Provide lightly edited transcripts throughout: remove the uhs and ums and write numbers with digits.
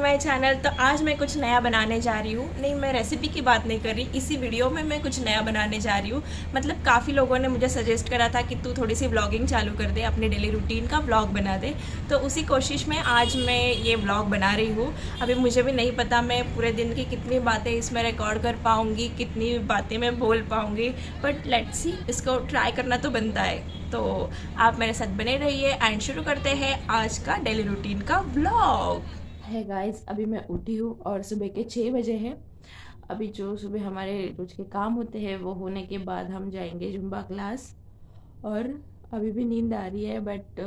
My channel. तो आज मैं कुछ नया बनाने जा रही हूँ। नहीं, मैं रेसिपी की बात नहीं कर रही, इसी वीडियो में मैं कुछ नया बनाने जा रही हूँ। मतलब काफ़ी लोगों ने मुझे सजेस्ट करा था कि तू थोड़ी सी व्लॉगिंग चालू कर दे, अपने डेली रूटीन का व्लॉग बना दे। तो उसी कोशिश में आज मैं ये व्लॉग बना रही हूँ। अभी मुझे भी नहीं पता मैं पूरे दिन की कितनी बातें इसमें रिकॉर्ड कर पाऊँगी, कितनी बातें मैं बोल पाऊँगी, बट लेट्स सी, इसको ट्राई करना तो बनता है। तो आप मेरे साथ बने रहिए एंड शुरू करते हैं आज का डेली रूटीन का व्लॉग। है गाइस, अभी मैं उठी हूँ और सुबह के 6 बजे हैं। अभी जो सुबह हमारे रोज के काम होते हैं वो होने के बाद हम जाएंगे जुम्बा क्लास। और अभी भी नींद आ रही है बट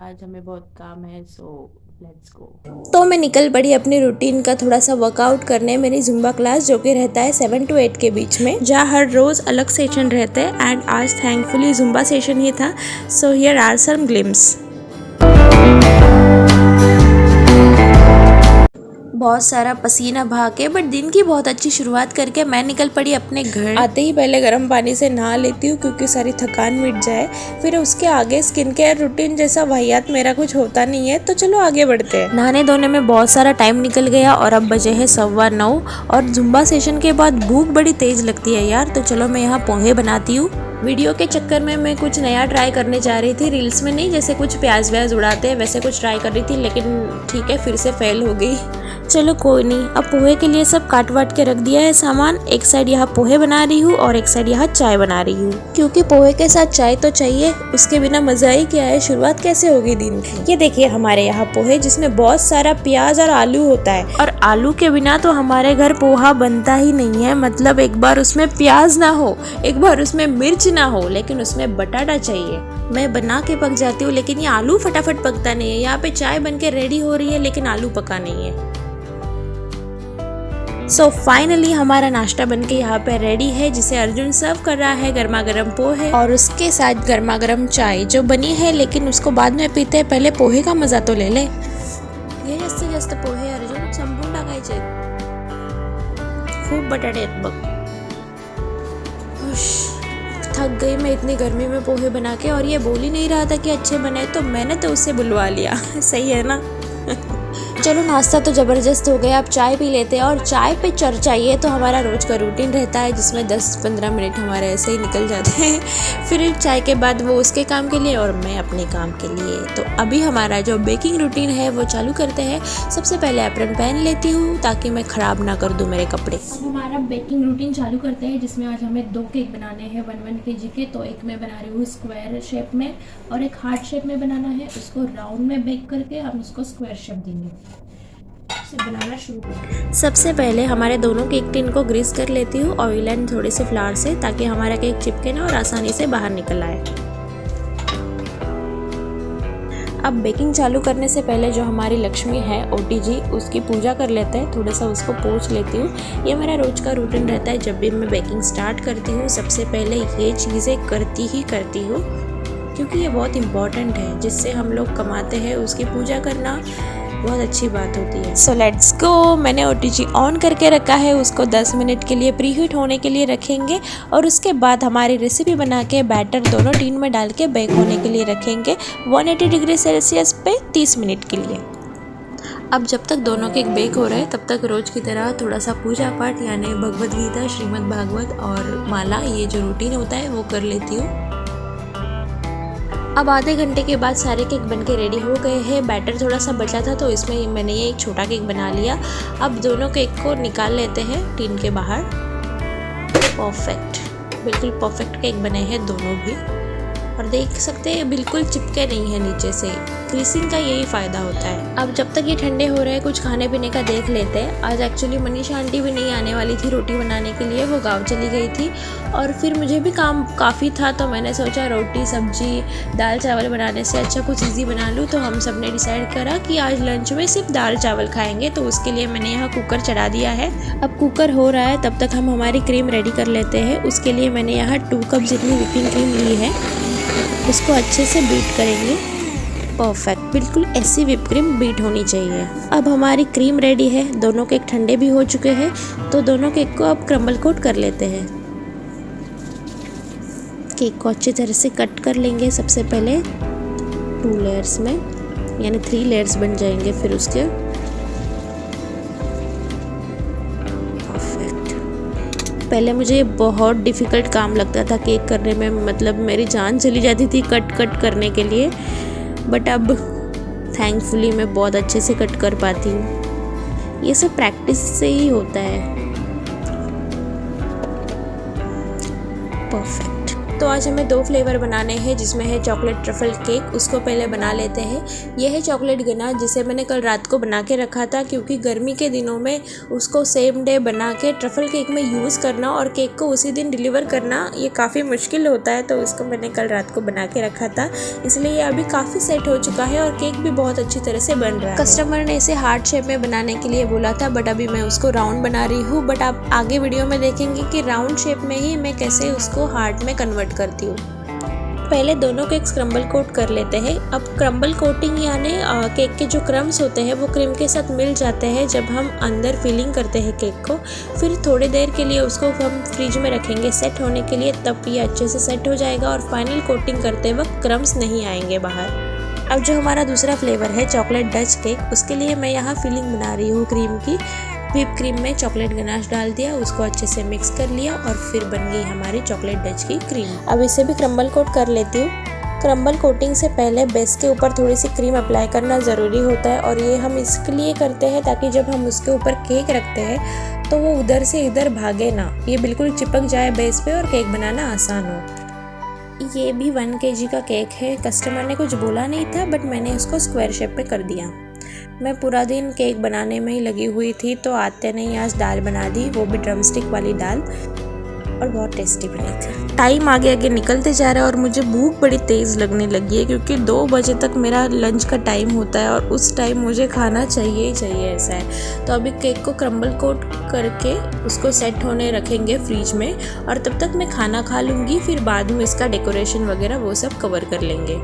आज हमें बहुत काम है, सो लेट्स गो। तो मैं निकल पड़ी अपनी रूटीन का थोड़ा सा वर्कआउट करने। मेरी जुम्बा क्लास जो कि रहता है 7 to 8 के बीच में, जहाँ हर रोज अलग सेशन रहते हैं एंड आज थैंकफुली जुम्बा सेशन ही था। So here are some glimpse. बहुत सारा पसीना बहा के बट दिन की बहुत अच्छी शुरुआत करके मैं निकल पड़ी अपने घर। आते ही पहले गर्म पानी से नहा लेती हूँ क्योंकि सारी थकान मिट जाए। फिर उसके आगे स्किन केयर रूटीन जैसा वाहियात मेरा कुछ होता नहीं है, तो चलो आगे बढ़ते हैं। नहाने धोने में बहुत सारा टाइम निकल गया और अब बजे है 9:15 और जुम्बा सेशन के बाद भूख बड़ी तेज लगती है यार। तो चलो मैं यहाँ पोहे बनाती हूँ। वीडियो के चक्कर में मैं कुछ नया ट्राई करने जा रही थी, रील्स में नहीं, जैसे कुछ प्याज व्याज उड़ाते हैं वैसे कुछ ट्राई कर रही थी, लेकिन ठीक है फिर से फेल हो गई। चलो कोई नहीं। अब पोहे के लिए सब काट वाट के रख दिया है सामान। एक साइड यहाँ पोहे बना रही हूँ और एक साइड यहाँ चाय बना रही हूँ, क्योंकि पोहे के साथ चाय तो चाहिए, उसके बिना मजा ही क्या है। शुरुआत कैसे होगी दिन की। ये देखिए हमारे यहाँ पोहे जिसमें बहुत सारा प्याज और आलू होता है, और आलू के बिना तो हमारे घर पोहा बनता ही नहीं है। मतलब एक बार उसमें प्याज ना हो, एक बार उसमें मिर्च ना हो, लेकिन उसमें बटाटा चाहिए। मैं बना के पक जाती हूँ, लेकिन ये आलू फटाफट पकता नहीं है। यहाँ पे चाय बन के रेडी हो रही है लेकिन आलू पका नहीं है। सो फाइनली हमारा नाश्ता बनके यहाँ पे रेडी है, जिसे अर्जुन सर्व कर रहा है। गर्मा गर्म पोहे और उसके साथ गर्मा गर्म चाय जो बनी है, लेकिन उसको बाद में पीते हैं, पहले पोहे का मजा तो ले ले। ये जास्त पोहे अर्जुन संपूर्ण टाकायचे, खूब बटाटे आहेत बघ। थक गई मैं इतनी गर्मी में पोहे बना के, और ये बोल ही नहीं रहा था कि अच्छे बने, तो मैंने तो उसे बुलवा लिया। सही है ना। चलो नाश्ता तो ज़बरदस्त हो गया, अब चाय पी लेते हैं। और चाय पे चर्चा, ये तो हमारा रोज का रूटीन रहता है जिसमें 10-15 मिनट हमारे ऐसे ही निकल जाते हैं। फिर चाय के बाद वो उसके काम के लिए और मैं अपने काम के लिए। तो अभी हमारा जो बेकिंग रूटीन है वो चालू करते हैं। सबसे पहले एप्रन पहन लेती हूँ ताकि मैं ख़राब ना कर दूँ मेरे कपड़े। अब हमारा बेकिंग रूटीन चालू करते हैं, जिसमें आज हमें 2 केक बनाने हैं 1 kg के। तो एक मैं बना रही हूँ स्क्वायर शेप में और एक हार्ट शेप में बनाना है। उसको राउंड में बेक करके हम उसको स्क्वायर शेप देंगे। बनाना शुरू करें। सबसे पहले हमारे दोनों केक टिन को ग्रीस कर लेती हूँ ऑयल एंड थोड़े से फ्लावर से, ताकि हमारा केक चिपके ना और आसानी से बाहर निकल आए। अब बेकिंग चालू करने से पहले जो हमारी लक्ष्मी है OTG, उसकी पूजा कर लेते हैं। थोड़ा सा उसको पोंछ लेती हूँ। ये मेरा रोज का रूटीन रहता है। जब भी मैं बेकिंग स्टार्ट करती हूँ सबसे पहले ये चीज़ें करती हूँ, क्योंकि ये बहुत इम्पॉर्टेंट है। जिससे हम लोग कमाते हैं उसकी पूजा करना बहुत अच्छी बात होती है। So let's go. मैंने OTG ऑन करके रखा है, उसको 10 मिनट के लिए प्री हीट होने के लिए रखेंगे और उसके बाद हमारी रेसिपी बना के बैटर दोनों टीन में डाल के बेक होने के लिए रखेंगे 180 डिग्री सेल्सियस पे 30 मिनट के लिए। अब जब तक दोनों केक बेक हो रहे हैं तब तक रोज की तरह थोड़ा सा पूजा पाठ, यानी भगवद गीता, श्रीमद् भागवत और माला, ये जो रूटीन होता है वो कर लेती हूँ। अब आधे घंटे के बाद सारे केक बनके रेडी हो गए हैं। बैटर थोड़ा सा बचा था तो इसमें मैंने ये एक छोटा केक बना लिया। अब दोनों केक को निकाल लेते हैं टीन के बाहर। परफेक्ट, बिल्कुल परफेक्ट केक बने हैं दोनों भी, और देख सकते हैं बिल्कुल चिपके नहीं है नीचे से। क्रीसिंग का यही फ़ायदा होता है। अब जब तक ये ठंडे हो रहे हैं कुछ खाने पीने का देख लेते हैं। आज एक्चुअली मनीषा आंटी भी नहीं आने वाली थी रोटी बनाने के लिए, वो गांव चली गई थी और फिर मुझे भी काम काफ़ी था, तो मैंने सोचा रोटी सब्जी दाल चावल बनाने से अच्छा कुछ ईजी बना लूँ। तो हम सब ने डिसाइड करा कि आज लंच में सिर्फ दाल चावल खाएँगे। तो उसके लिए मैंने यहाँ कुकर चढ़ा दिया है। अब कुकर हो रहा है तब तक हम हमारी क्रीम रेडी कर लेते हैं। उसके लिए मैंने यहाँ 2 कप जितनी व्हिपिंग क्रीम ली है, उसको अच्छे से बीट करेंगे। परफेक्ट, बिल्कुल ऐसी व्हिप क्रीम बीट होनी चाहिए। अब हमारी क्रीम रेडी है। दोनों केक ठंडे भी हो चुके हैं, तो दोनों केक को अब क्रम्बल कोट कर लेते हैं। केक को अच्छी तरह से कट कर लेंगे। सबसे पहले 2 लेयर्स में, यानी 3 लेयर्स बन जाएंगे फिर उसके। पहले मुझे बहुत डिफ़िकल्ट काम लगता था केक करने में, मतलब मेरी जान चली जाती थी कट करने के लिए, बट अब थैंकफुली मैं बहुत अच्छे से कट कर पाती हूँ। ये सब प्रैक्टिस से ही होता है। परफेक्ट। तो आज हमें 2 फ्लेवर बनाने हैं, जिसमें है चॉकलेट ट्रफल केक। उसको पहले बना लेते हैं। यह है चॉकलेट गनाश, जिसे मैंने कल रात को बना के रखा था, क्योंकि गर्मी के दिनों में उसको सेम डे बना के ट्रफल केक में यूज़ करना और केक को उसी दिन डिलीवर करना ये काफ़ी मुश्किल होता है। तो इसको मैंने कल रात को बना के रखा था, इसलिए ये अभी काफ़ी सेट हो चुका है और केक भी बहुत अच्छी तरह से बन रहा है। कस्टमर ने इसे हार्ट शेप में बनाने के लिए बोला था, बट अभी मैं उसको राउंड बना रही हूँ। बट आप आगे वीडियो में देखेंगे कि राउंड शेप में ही मैं कैसे उसको हार्ट में कन्वर्ट करती हूँ। पहले दोनों केक क्रम्बल कोट कर लेते हैं। अब क्रम्बल कोटिंग यानी केक के जो क्रम्स होते हैं वो क्रीम के साथ मिल जाते हैं जब हम अंदर फिलिंग करते हैं केक को। फिर थोड़ी देर के लिए उसको हम फ्रिज में रखेंगे सेट होने के लिए, तब ये अच्छे से सेट हो जाएगा और फाइनल कोटिंग करते वक्त क्रम्स नहीं आएंगे बाहर। अब जो हमारा दूसरा फ्लेवर है चॉकलेट डच केक, उसके लिए मैं यहाँ फिलिंग बना रही हूँ क्रीम की। व्हिप क्रीम में चॉकलेट गनाश डाल दिया, उसको अच्छे से मिक्स कर लिया और फिर बन गई हमारी चॉकलेट डच की क्रीम। अब इसे भी क्रम्बल कोट कर लेती हूँ। क्रम्बल कोटिंग से पहले बेस के ऊपर थोड़ी सी क्रीम अप्लाई करना ज़रूरी होता है, और ये हम इसके लिए करते हैं ताकि जब हम उसके ऊपर केक रखते हैं तो वो उधर से इधर भागे ना, ये बिल्कुल चिपक जाए बेस पे और केक बनाना आसान हो। ये भी 1 kg का केक है। कस्टमर ने कुछ बोला नहीं था, बट मैंने उसको स्क्वायर शेप में कर दिया। मैं पूरा दिन केक बनाने में ही लगी हुई थी, तो आते नहीं आज दाल बना दी, वो भी ड्रमस्टिक वाली दाल, और बहुत टेस्टी बनी थी। टाइम आगे आगे निकलते जा रहा है और मुझे भूख बड़ी तेज़ लगने लगी है, क्योंकि 2 बजे तक मेरा लंच का टाइम होता है और उस टाइम मुझे खाना चाहिए ही चाहिए, ऐसा है। तो अभी केक को क्रम्बल कोट करके उसको सेट होने रखेंगे फ्रिज में, और तब तक मैं खाना खा लूँगी। फिर बाद में इसका डेकोरेशन वगैरह वो सब कवर कर लेंगे।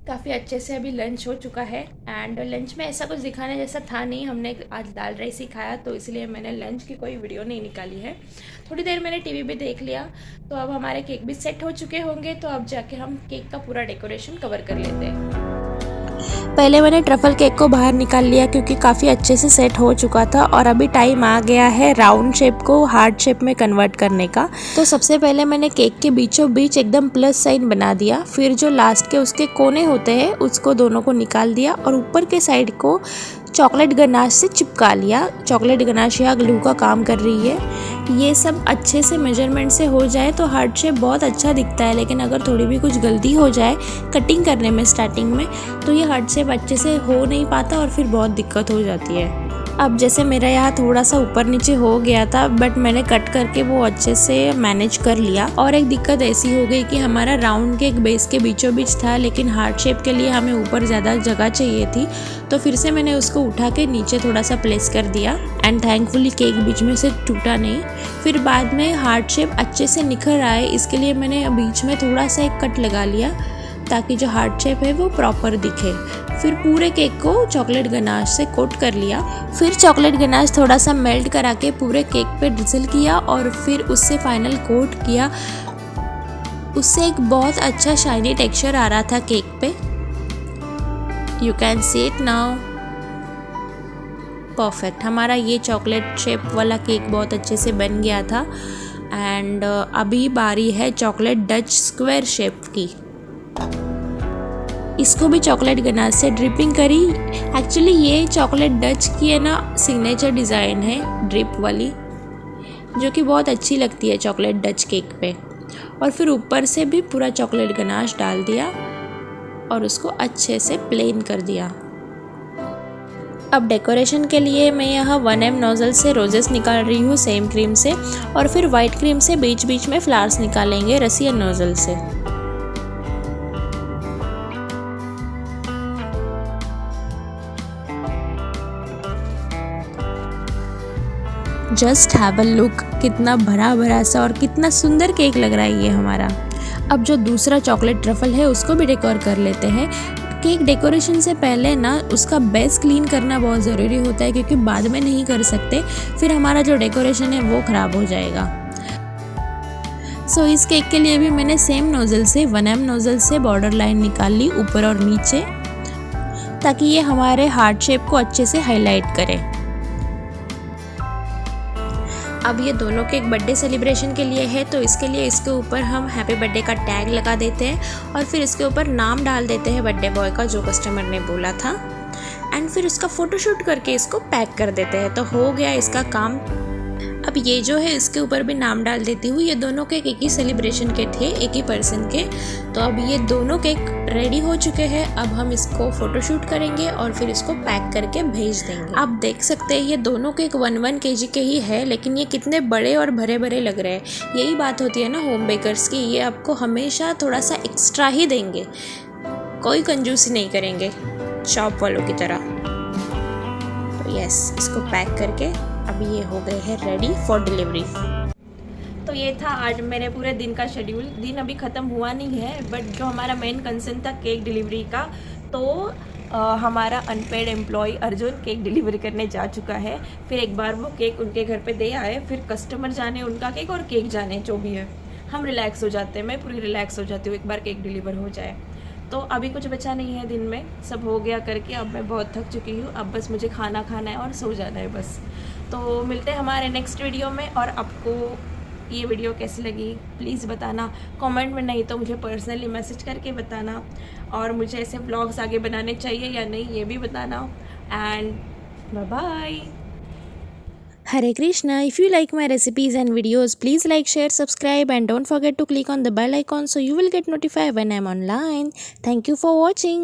काफ़ी अच्छे से अभी लंच हो चुका है, एंड लंच में ऐसा कुछ दिखाने जैसा था नहीं। हमने आज दाल राइस ही खाया, तो इसलिए मैंने लंच की कोई वीडियो नहीं निकाली है। थोड़ी देर मैंने टीवी भी देख लिया। तो अब हमारे केक भी सेट हो चुके होंगे, तो अब जाके हम केक का पूरा डेकोरेशन कवर कर लेते हैं। पहले मैंने ट्रफल केक को बाहर निकाल लिया, क्योंकि काफ़ी अच्छे से सेट हो चुका था, और अभी टाइम आ गया है राउंड शेप को हार्ट शेप में कन्वर्ट करने का। तो सबसे पहले मैंने केक के बीचों बीच एकदम प्लस साइन बना दिया। फिर जो लास्ट के उसके कोने होते हैं उसको दोनों को निकाल दिया, और ऊपर के साइड को चॉकलेट गनाश से चिपका लिया। चॉकलेट गनाश या ग्लू का काम कर रही है। ये सब अच्छे से मेजरमेंट से हो जाए तो हार्ट शेप बहुत अच्छा दिखता है, लेकिन अगर थोड़ी भी कुछ गलती हो जाए कटिंग करने में स्टार्टिंग में, तो ये हार्ट शेप अच्छे से हो नहीं पाता और फिर बहुत दिक्कत हो जाती है। अब जैसे मेरा यहाँ थोड़ा सा ऊपर नीचे हो गया था, बट मैंने कट करके वो अच्छे से मैनेज कर लिया। और एक दिक्कत ऐसी हो गई कि हमारा राउंड केक बेस के बीचों बीच था, लेकिन हार्ट शेप के लिए हमें ऊपर ज़्यादा जगह चाहिए थी, तो फिर से मैंने उसको उठा के नीचे थोड़ा सा प्लेस कर दिया, एंड थैंकफुली केक बीच में से टूटा नहीं। फिर बाद में हार्ट शेप अच्छे से निखर आए, इसके लिए मैंने बीच में थोड़ा सा एक कट लगा लिया, ताकि जो हार्ट शेप है वो प्रॉपर दिखे। फिर पूरे केक को चॉकलेट गनाश से कोट कर लिया। फिर चॉकलेट गनाश थोड़ा सा मेल्ट करा के पूरे केक पे ड्रिजल किया, और फिर उससे फाइनल कोट किया। उससे एक बहुत अच्छा शाइनी टेक्सचर आ रहा था केक पे। You can see it now. Perfect. हमारा ये चॉकलेट शेप वाला केक बहुत अच्छे से बन गया था, एंड अभी बारी है चॉकलेट डच स्क्वायर शेप की। इसको भी चॉकलेट गनाश से ड्रिपिंग करी। एक्चुअली ये चॉकलेट डच की है ना सिग्नेचर डिज़ाइन है ड्रिप वाली, जो कि बहुत अच्छी लगती है चॉकलेट डच केक पे। और फिर ऊपर से भी पूरा चॉकलेट गनाश डाल दिया और उसको अच्छे से प्लेन कर दिया। अब डेकोरेशन के लिए मैं यहाँ 1M नोज़ल से रोजेस निकाल रही हूँ सेम क्रीम से, और फिर वाइट क्रीम से बीच बीच में फ्लावर्स निकालेंगे रसियन नोज़ल से। जस्ट हैव अ लुक, कितना भरा भरा सा और कितना सुंदर केक लग रहा है ये हमारा। अब जो दूसरा चॉकलेट ट्रफल है उसको भी डेकोर कर लेते हैं। केक डेकोरेशन से पहले ना उसका बेस क्लीन करना बहुत ज़रूरी होता है, क्योंकि बाद में नहीं कर सकते, फिर हमारा जो डेकोरेशन है वो ख़राब हो जाएगा। सो इस केक के लिए भी मैंने सेम नोज़ल से 1M नोज़ल से बॉर्डर लाइन निकाल ली ऊपर और नीचे, ताकि ये हमारे हार्ट शेप को अच्छे से हाईलाइट करे। अब ये दोनों के एक बर्थडे सेलिब्रेशन के लिए है, तो इसके लिए इसके ऊपर हम हैप्पी बर्थडे का टैग लगा देते हैं और फिर इसके ऊपर नाम डाल देते हैं बर्थडे बॉय का जो कस्टमर ने बोला था, एंड फिर उसका फ़ोटोशूट करके इसको पैक कर देते हैं। तो हो गया इसका काम। अब ये जो है इसके ऊपर भी नाम डाल देती हूँ। ये दोनों केक एक ही सेलिब्रेशन के थे, एक ही पर्सन के। तो अब ये दोनों केक रेडी हो चुके हैं। अब हम इसको फ़ोटोशूट करेंगे और फिर इसको पैक करके भेज देंगे। आप देख सकते हैं ये दोनों केक 1-1 kg के ही है, लेकिन ये कितने बड़े और भरे भरे लग रहे हैं। यही बात होती है ना होम बेकर्स की, ये आपको हमेशा थोड़ा सा एक्स्ट्रा ही देंगे, कोई कंजूसी नहीं करेंगे शॉप वालों की तरह। तो यस, इसको पैक करके अभी ये हो गए हैं रेडी फॉर डिलीवरी। तो ये था आज मेरे पूरे दिन का शेड्यूल। दिन अभी ख़त्म हुआ नहीं है, बट जो हमारा मेन कंसर्न था केक डिलीवरी का, तो हमारा unpaid employee Arjun cake delivery करने जा चुका है। फिर एक बार वो केक उनके घर पे दे आए, फिर कस्टमर जाने उनका केक और केक जाने जो भी है, हम रिलैक्स हो जाते हैं। मैं पूरी रिलैक्स हो जाती हूँ एक बार केक डिलीवर हो जाए। तो अभी कुछ बचा नहीं है दिन में, सब हो गया करके। अब मैं बहुत थक चुकी हूँ, अब बस मुझे खाना खाना है और सो जाना है बस। तो मिलते हैं हमारे नेक्स्ट वीडियो में। और आपको ये वीडियो कैसी लगी प्लीज़ बताना कमेंट में, नहीं तो मुझे पर्सनली मैसेज करके बताना। और मुझे ऐसे व्लॉग्स आगे बनाने चाहिए या नहीं ये भी बताना। And bye bye. Hare Krishna. If you like my recipes and videos, please like, share, subscribe and don't forget to click on the bell icon so you will get notified when I'm online. Thank you for watching.